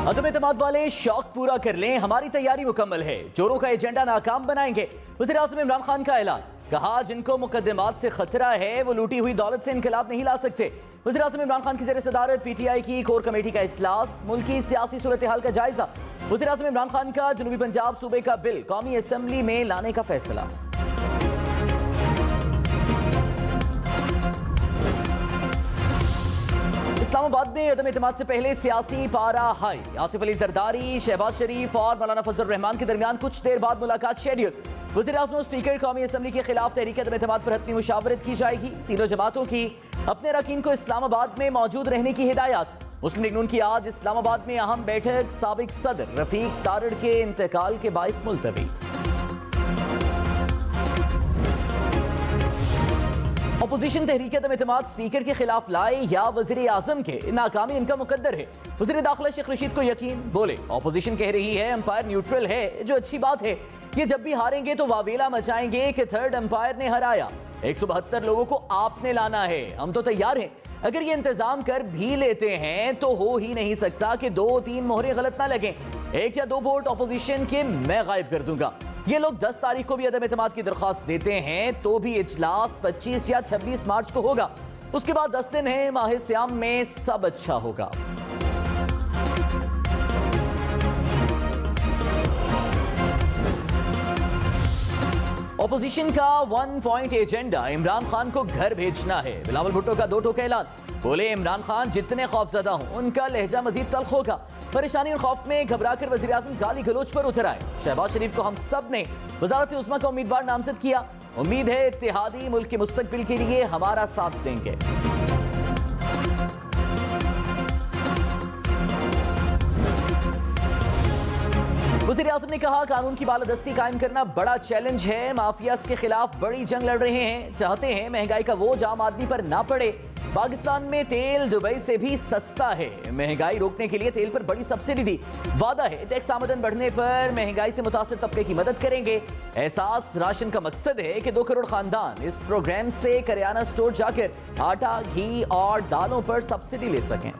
अदम एतमाद वाले शौक पूरा कर लें, हमारी तैयारी मुकम्मल है, चोरों का एजेंडा नाकाम बनाएंगे। वज़ीर-ए-आज़म इमरान खान का ऐलान, कहा जिनको मुकद्दमात से खतरा है वो लूटी हुई दौलत से इनकलाब नहीं ला सकते। वज़ीर-ए-आज़म इमरान खान की ज़ेर सदारत पीटीआई की कोर कमेटी का इजलास, मुल्की सियासी सूरत हाल का जायजा। वज़ीर-ए-आज़म इमरान खान का जनूबी पंजाब सूबे का बिल कौमी असम्बली में लाने का फैसला। इस्लामाबाद में अदम एतमाद से पहले सियासी पारा हाई। आसिफ अली जरदारी, शहबाज शरीफ और मौलाना फजल रहमान के दरमियान कुछ देर बाद मुलाकात शेड्यूल। वज़ीर-ए-आज़म और स्पीकर कौमी असम्बली के खिलाफ तहरीक अदम एतमाद पर हतमी मुशावरत की जाएगी। तीनों जमातों की अपने अरकान को इस्लामाबाद में मौजूद रहने की हिदायत। मुस्लिम लीग नून की आज इस्लामाबाद में अहम बैठक, साबिक सदर रफीक तारड़ के इंतकाल के बाइस मुलतवी। अपोजिशन तहरीक अदम एतमाद स्पीकर के खिलाफ लाए या वज़ीर आज़म के, नाकामी इनका मुकद्दर है। वज़ीर दाखिला शेख रशीद को यकीन, बोले अपोजिशन कह रही है अंपायर न्यूट्रल है, जो अच्छी बात है। ये जब भी हारेंगे तो वावेला मचाएंगे कि थर्ड अंपायर ने हराया। 172 लोगों को आपने लाना है, हम तो तैयार हैं। अगर ये इंतजाम कर भी लेते हैं तो हो ही नहीं सकता कि 2-3 मोहरे गलत ना लगें। 1 या 2 वोट अपोजिशन के मैं गायब कर दूंगा। ये लोग 10 तारीख को भी अदम एतमाद की दरख्वास्त देते हैं तो भी इजलास 25 या 26 मार्च को होगा। उसके बाद 10 दिन है, माह सियाम में सब अच्छा होगा। ऑपोजिशन का 1 पॉइंट एजेंडा इमरान खान को घर भेजना है। बिलावल भुट्टो का 2 टोक ऐलान, बोले इमरान खान जितने खौफजदा हों उनका लहजा मजीद तल्ख होगा। परेशानी और खौफ में घबराकर वज़ीर आज़म गाली गलोच पर उतर आए। शहबाज शरीफ को हम सब ने वज़ारत उस्मा का उम्मीदवार नामजद किया। उम्मीद है इत्तेहादी मुल्क के मुस्तकबिल के लिए हमारा साथ देंगे। वज़ीर आज़म ने कहा कानून की बालादस्ती कायम करना बड़ा चैलेंज है। माफियाज के खिलाफ बड़ी जंग लड़ रहे हैं। चाहते हैं महंगाई का बोझ आम आदमी पर ना पड़े। पाकिस्तान में तेल दुबई से भी सस्ता है। महंगाई रोकने के लिए तेल पर बड़ी सब्सिडी दी। वादा है टैक्स आमदन बढ़ने पर महंगाई से मुतासिर तबके की मदद करेंगे। एहसास राशन का मकसद है कि 2 करोड़ खानदान इस प्रोग्राम से करियाना स्टोर जाकर आटा, घी और दालों पर सब्सिडी ले सकें।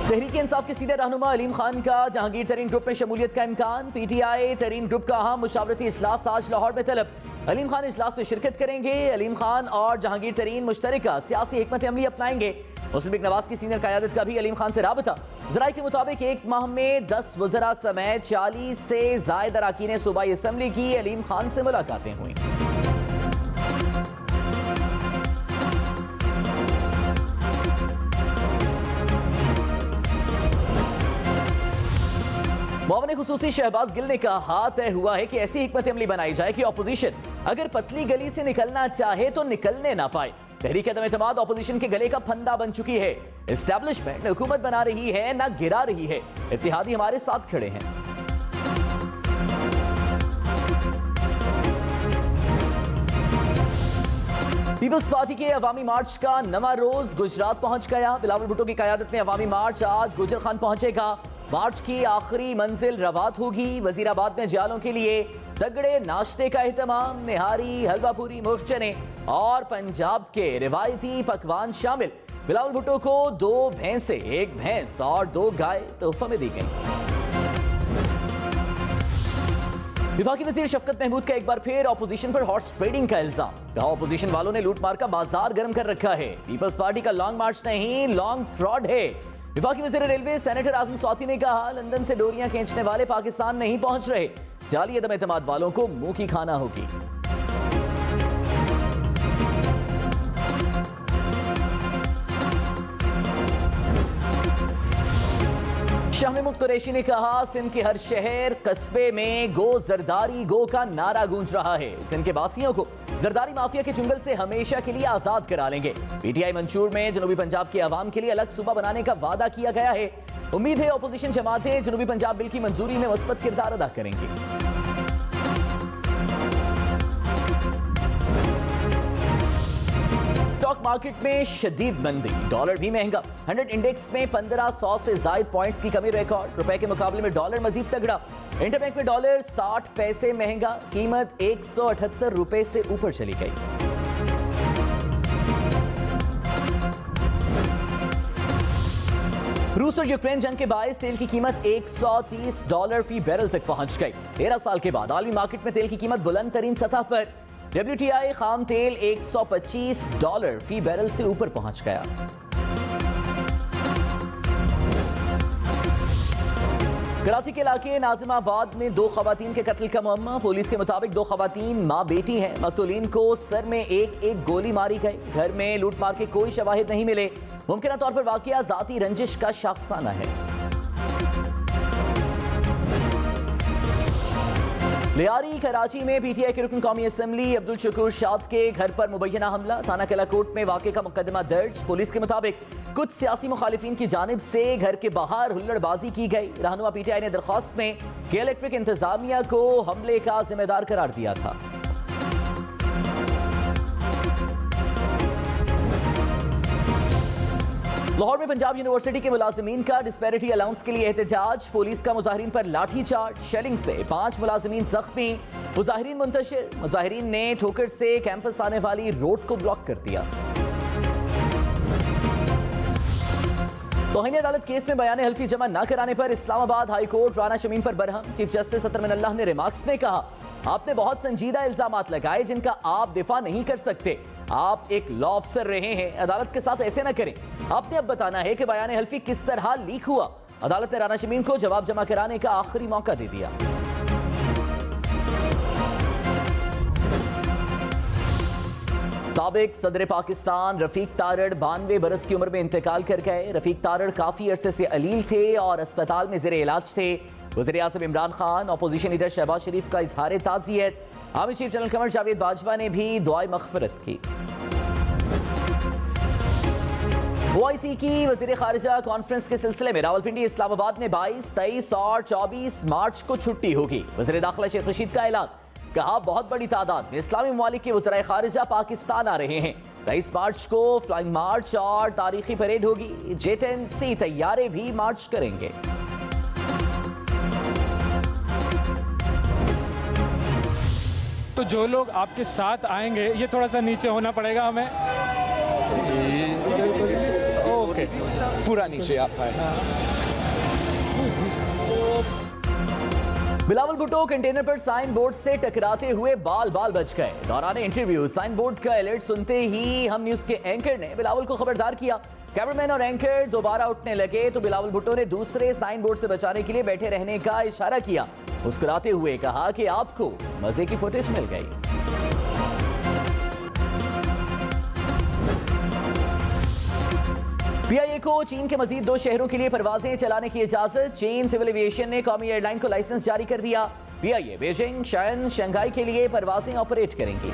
तहरीक इंसाफ के सीनियर रहनुमा अलीम खान का जहांगीर तरीन ग्रुप में शमूलियत का इम्कान। पीटीआई तरीन ग्रुप का अहम मुशावरती इजलास आज लाहौर में तलब। अलीम खान इजलास में शिरकत करेंगे। अलीम खान और जहांगीर तरीन मुश्तरका सियासी हिकमत अमली अपनाएंगे। मुस्लिम लीग नवाज की सीनियर क़यादत का भी अलीम खान से राबता। ज़राए के मुताबिक 1 माह में 10 वज़रा समेत 40 से ज़ायद अरकान सूबाई असम्बली की अलीम खान से मुलाकातें हुई। मुआविन खुसूसी शहबाज गिल ने कहा तय हुआ है कि ऐसी हिकमत अमली बनाई जाए कि ऑपोजिशन अगर पतली गली से निकलना चाहे तो निकलने ना पाए। तहरीक अदम एतमाद ऑपोजिशन के गले का फंदा बन चुकी है। एस्टैब्लिशमेंट हुकूमत बना रही है ना गिरा रही है। इत्तेहादी हमारे साथ खड़े हैं। पीपल्स पार्टी के अवामी मार्च का नवा रोज गुजरात पहुंच गया। बिलावल भुट्टो की क़यादत में अवामी मार्च आज गुजर खान पहुंचेगा। मार्च की आखिरी मंजिल रवात होगी। वजीराबाद में जियालों के लिए तगड़े नाश्ते का एहतमाम। निहारी, हलवा पूरी, मुख्चने और पंजाब के रिवायती पकवान शामिल। बिलावल भुट्टो को 2 भैंसे, 1 भैंस और 2 गाय तोहफा में दी गई। विफाकी वजीर शफकत महमूद का एक बार फिर ऑपोजिशन पर हॉर्स ट्रेडिंग का इल्जाम। कहा ऑपोजिशन वालों ने लूटमार का बाजार गर्म कर रखा है। पीपल्स पार्टी का लॉन्ग मार्च नहीं, लॉन्ग फ्रॉड है। विफाकी वज़ीर रेलवे सेनेटर आज़म सौती ने कहा लंदन से डोरियां खींचने वाले पाकिस्तान नहीं पहुंच रहे। जाली अदम एतमाद वालों को मुंह की खाना होगी। शाह महमूद कुरैशी ने कहा सिंध के हर शहर कस्बे में गो जरदारी गो का नारा गूंज रहा है। सिंध के वासियों को जरदारी माफिया के चुंगल से हमेशा के लिए आजाद करा लेंगे। पीटीआई मंशूर में जनूबी पंजाब के अवाम के लिए अलग सूबा बनाने का वादा किया गया है। उम्मीद है अपोजिशन जमातें जनूबी पंजाब बिल की मंजूरी में मुस्बत किरदार अदा करेंगी। स्टॉक मार्केट में शदीद मंदी, डॉलर भी महंगा। 100 इंडेक्स में 1500 से ज्यादा पॉइंट्स की कमी रिकॉर्ड। रुपए के मुकाबले में डॉलर मजीद तगड़ा। इंटरबैंक में डॉलर 60 पैसे महंगा, कीमत 178 रुपए से ऊपर चली गई। रूस और यूक्रेन जंग के बायस तेल की कीमत $130 फी बैरल तक पहुंच गई। 13 साल के बाद आलमी मार्केट में तेल की कीमत बुलंद तरीन सतह पर। WTI खाम तेल $125 फी बैरल से ऊपर पहुंच गया। कराची के इलाके नाजिमाबाद में 2 खवातीन के कत्ल का मामला। पुलिस के मुताबिक 2 खवातीन मां बेटी हैं। मकतूलीन को सर में एक गोली मारी गई। घर में लूटमार के कोई शवाहिद नहीं मिले। मुमकिन तौर पर वाकया जाती रंजिश का शाखसाना है। लियारी कराची में PTI के रुकन कौमी असम्बली अब्दुल शकूर शाद के घर पर मुबैना हमला। थाना किला कोर्ट में वाक़े का मुकदमा दर्ज। पुलिस के मुताबिक कुछ सियासी मुखालिफिन की जानिब से घर के बाहर हुल्लड़बाजी की गई। रहनुमा PTI ने दरख्वास्त में के इलेक्ट्रिक इंतजामिया को हमले का जिम्मेदार करार दिया था। लाहौर में पंजाब यूनिवर्सिटी के मुलाजिमीन का डिस्पैरिटी अलाउंस के लिए एहतजाज। पुलिस का मुजाहिरीन पर लाठीचार्ज, शेलिंग से 5 मुलाजिमीन जख्मी। मुजाहिरीन मुंतशिर। मुजाहिरीन ने ठोकर से कैंपस आने वाली रोड को ब्लॉक कर दिया। तौहीन अदालत केस में बयान हल्फी जमा न कराने पर इस्लामाबाद हाई कोर्ट राना शमीम पर बरहम। चीफ जस्टिस अतर मिनल्लाह ने रिमार्क्स में कहा, आपने बहुत संजीदा इल्जामात लगाए जिनका आप दिफा नहीं कर सकते। आप एक लॉ अफसर रहे हैं, अदालत के साथ ऐसे ना करें। आपने अब बताना है कि बयान हल्फी किस तरह लीक हुआ। अदालत ने राना शमीम को जवाब जमा कराने का आखिरी मौका दे दिया। साबिक सदर पाकिस्तान रफीक तारड़ 92 बरस की उम्र में इंतकाल कर गए। रफीक तारड़ काफी अरसे से अलील थे और अस्पताल में ज़ेरे इलाज थे। वज़ीर आज़म इमरान खान, अपोजिशन लीडर शहबाज शरीफ का इजहार ताज़ियत। Army chief general Qamar Javed Bajwa ने भी दुआए मग़फ़िरत की। OIC की वज़ीर ख़ारिजा कॉन्फ्रेंस के सिलसिले में रावलपिंडी इस्लामाबाद में 22, 23 और 24 मार्च को छुट्टी होगी। वज़ीर दाखिला शेख रशीद का ऐलान। कहा, बहुत बड़ी तादाद में इस्लामी ममालिक के वज़राए ख़ारिजा पाकिस्तान आ रहे हैं। 23 मार्च को फ्लाइंग मार्च और तारीखी परेड होगी। J-10C तैयारे भी मार्च करेंगे। तो जो लोग आपके साथ आएंगे, ये थोड़ा सा नीचे होना पड़ेगा हमें। ओके, पूरा नीचे आप आए। बिलावल भुट्टो कंटेनर पर साइन बोर्ड से टकराते हुए बाल बच गए। दौरान इंटरव्यू साइन बोर्ड का अलर्ट सुनते ही हम न्यूज के एंकर ने बिलावल को खबरदार किया। कैमरामैन और एंकर दोबारा उठने लगे तो बिलावल भुट्टो ने दूसरे साइन बोर्ड से बचाने के लिए बैठे रहने का इशारा किया। मुस्कुराते हुए कहा कि आपको मजे की फुटेज मिल गई। PIA को चीन के मजीद 2 शहरों के लिए परवाजें चलाने की इजाजत। चीन सिविल एविएशन ने कौमी एयरलाइन को लाइसेंस जारी कर दिया। PIA बीजिंग, शान, शंघाई के लिए परवाजें ऑपरेट करेंगी।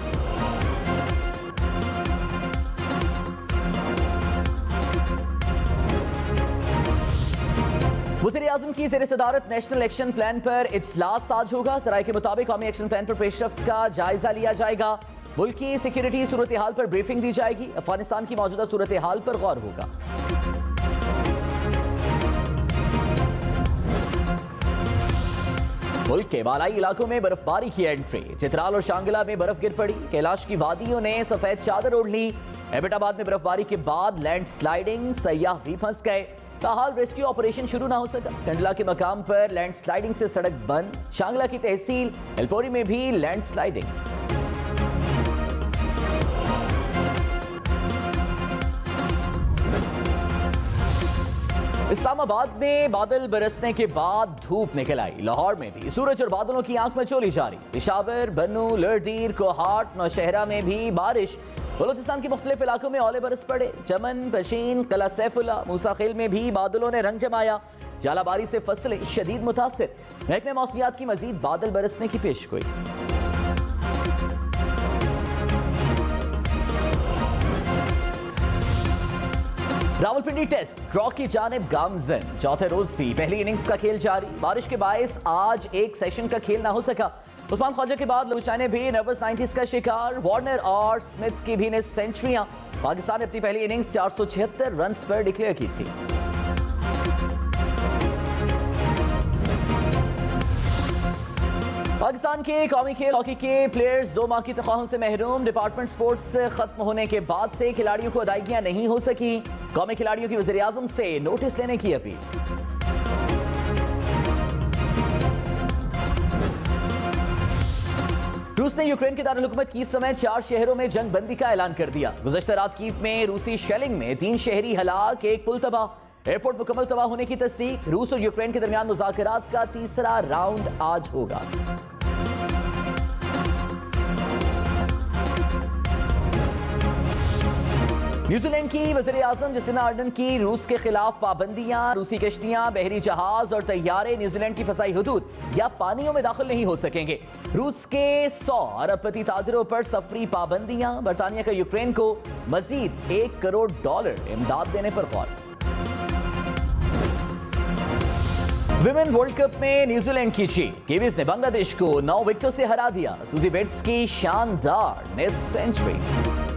वज़ीर आज़म की ज़ेर सदारत नेशनल एक्शन प्लान पर इजलास आज होगा। सराय के मुताबिक कौमी एक्शन प्लान पर पेशरफ्त का जायजा लिया जाएगा। मुल्क की सिक्योरिटी सूरत हाल पर ब्रीफिंग दी जाएगी। अफगानिस्तान की मौजूदा सूरत हाल पर गौर होगा। मुल्क के बालाई इलाकों में बर्फबारी की एंट्री। चित्राल और शांगला में बर्फ गिर पड़ी। कैलाश की वादियों ने सफेद चादर ओढ़ ली। एबटाबाद में बर्फबारी के बाद लैंड स्लाइडिंग, सयाह भी फंस गए। ताहाल रेस्क्यू ऑपरेशन शुरू ना हो सका। कंडला के मकाम पर लैंड स्लाइडिंग से सड़क बंद। शांगला की तहसील एलपोरी में भी लैंड स्लाइडिंग। इस्लामाबाद में बादल बरसने के बाद धूप निकल आई। लाहौर में भी सूरज और बादलों की आंख मचोली जारी। पेशावर, बन्नू, लड़दीर, कोहाट, नौशहरा में भी बारिश। बलोचिस्तान के मुख्तलिफ इलाकों में ओले बरस पड़े। चमन, पशीन, कला सैफुल्ला, मूसाखेल में भी बादलों ने रंग जमाया। जालाबारी से फसलें शदीद मुतासिर। महकमे मौसमियात की मजीद बादल बरसने की पेशगोई। रावलपिंडी टेस्ट ड्रॉ की जानिब गामजन। चौथे रोज भी पहली इनिंग्स का खेल जारी। बारिश के बायस आज एक सेशन का खेल ना हो सका। उस्मान ख्वाजा के बाद लुचाने भी नर्वस 90s का शिकार। वार्नर और स्मिथ की भी ने सेंचुरियां। पाकिस्तान ने अपनी पहली इनिंग्स 476 रन पर डिक्लेयर की थी। पाकिस्तान के कौमी खेल हॉकी के प्लेयर्स 2 माह की तनख्वाहों से महरूम। डिपार्टमेंट स्पोर्ट्स खत्म होने के बाद से खिलाड़ियों को अदायगियां नहीं हो सकी। कौमी खिलाड़ियों की वज़ीर आज़म से नोटिस लेने की अपील। रूस ने यूक्रेन के दारुल हुकूमत कीव समेत 4 शहरों में जंग बंदी का ऐलान कर दिया। गुज़श्ता रात कीव में रूसी शेलिंग में 3 शहरी हलाक, 1 पुल तबाह। एयरपोर्ट मुकम्मल तबाह होने की तस्दीक। रूस और यूक्रेन के दरमियान मुज़ाकरात का तीसरा राउंड आज होगा। न्यूजीलैंड की वज़ीर आज़म जसिंदा आर्डन की रूस के खिलाफ पाबंदियां। रूसी कश्तियां, बहरी जहाज और तैयारे न्यूजीलैंड की फसाई हुदूद या पानियों में दाखिल नहीं हो सकेंगे। रूस के 100 अरबपति ताजरों पर सफरी पाबंदियां। बरतानिया का यूक्रेन को मजीद $1 करोड़ इमदाद देने पर गौर। विमेन वर्ल्ड कप में न्यूजीलैंड की जीत। किवीज ने बांग्लादेश को 9 विकेटों से हरा दिया। सूजी बेट्स की शानदार नेक्स्ट सेंचुरी।